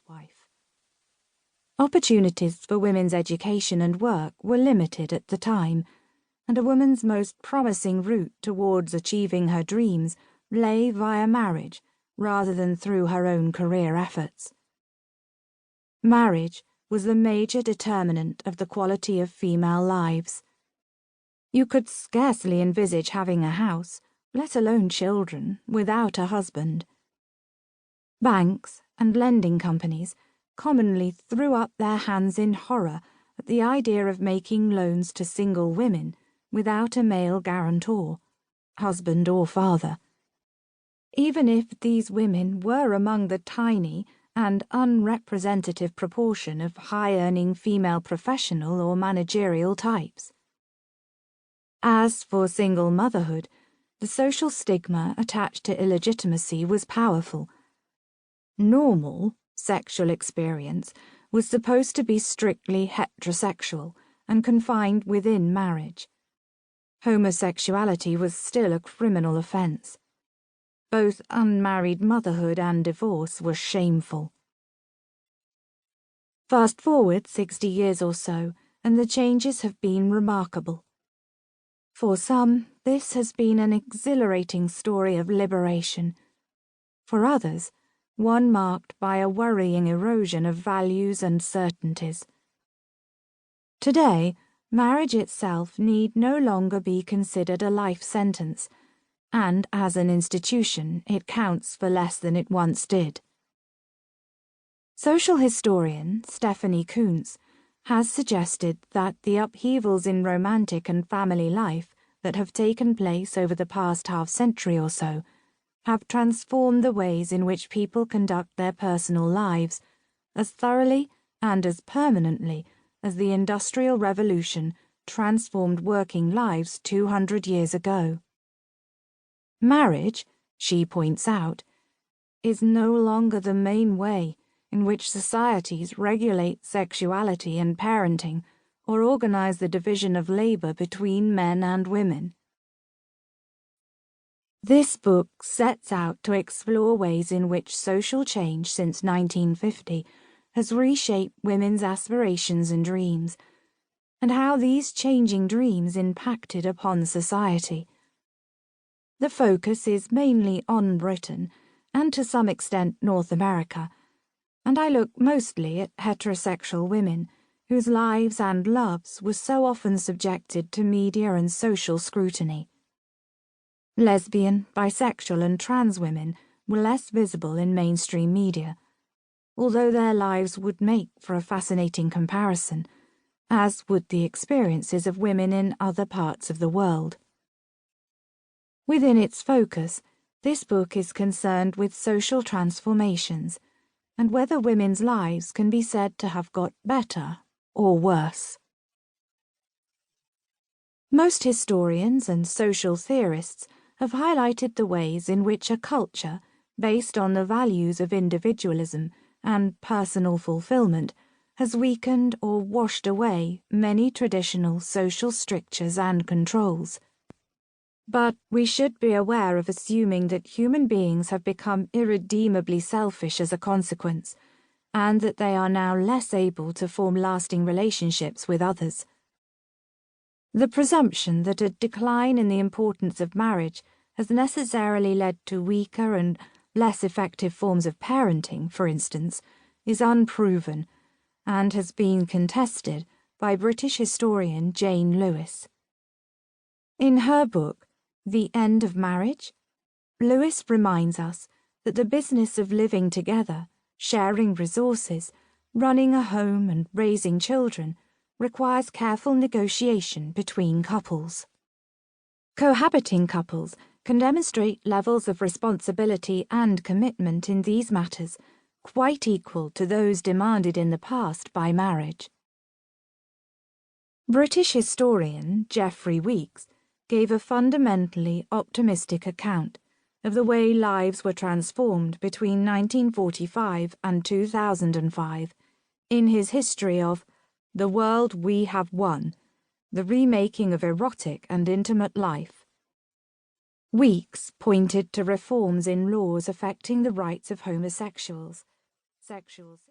housewife. Opportunities for women's education and work were limited at the time, and a woman's most promising route towards achieving her dreams lay via marriage rather than through her own career efforts. Marriage was the major determinant of the quality of female lives. You could scarcely envisage having a house, let alone children, without a husband. Banks and lending companies commonly threw up their hands in horror at the idea of making loans to single women without a male guarantor, husband or father. Even if these women were among the tiny and unrepresentative proportion of high-earning female professional or managerial types. As for single motherhood, the social stigma attached to illegitimacy was powerful. Normal sexual experience was supposed to be strictly heterosexual and confined within marriage. Homosexuality was still a criminal offence. Both unmarried motherhood and divorce were shameful. Fast forward 60 years or so, and the changes have been remarkable. For some, this has been an exhilarating story of liberation. For others, one marked by a worrying erosion of values and certainties. Today, marriage itself need no longer be considered a life sentence, and as an institution it counts for less than it once did. Social historian Stephanie Coontz has suggested that the upheavals in romantic and family life that have taken place over the past half-century or so have transformed the ways in which people conduct their personal lives as thoroughly and as permanently as the Industrial Revolution transformed working lives 200 years ago. Marriage, she points out, is no longer the main way in which societies regulate sexuality and parenting or organize the division of labor between men and women. This book sets out to explore ways in which social change since 1950 has reshaped women's aspirations and dreams, and how these changing dreams impacted upon society. The focus is mainly on Britain, and to some extent North America, and I look mostly at heterosexual women whose lives and loves were so often subjected to media and social scrutiny. Lesbian, bisexual and trans women were less visible in mainstream media, although their lives would make for a fascinating comparison, as would the experiences of women in other parts of the world. Within its focus, this book is concerned with social transformations and whether women's lives can be said to have got better or worse. Most historians and social theorists have highlighted the ways in which a culture based on the values of individualism and personal fulfillment has weakened or washed away many traditional social strictures and controls. But we should be aware of assuming that human beings have become irredeemably selfish as a consequence, and that they are now less able to form lasting relationships with others. The presumption that a decline in the importance of marriage has necessarily led to weaker and less effective forms of parenting, for instance, is unproven and has been contested by British historian Jane Lewis. In her book, The End of Marriage, Lewis reminds us that the business of living together, sharing resources, running a home and raising children requires careful negotiation between couples. Cohabiting couples can demonstrate levels of responsibility and commitment in these matters quite equal to those demanded in the past by marriage. British historian Geoffrey Weeks gave a fundamentally optimistic account of the way lives were transformed between 1945 and 2005 in his history of The World We Have Won, the remaking of erotic and intimate life. Weeks pointed to reforms in laws affecting the rights of homosexuals.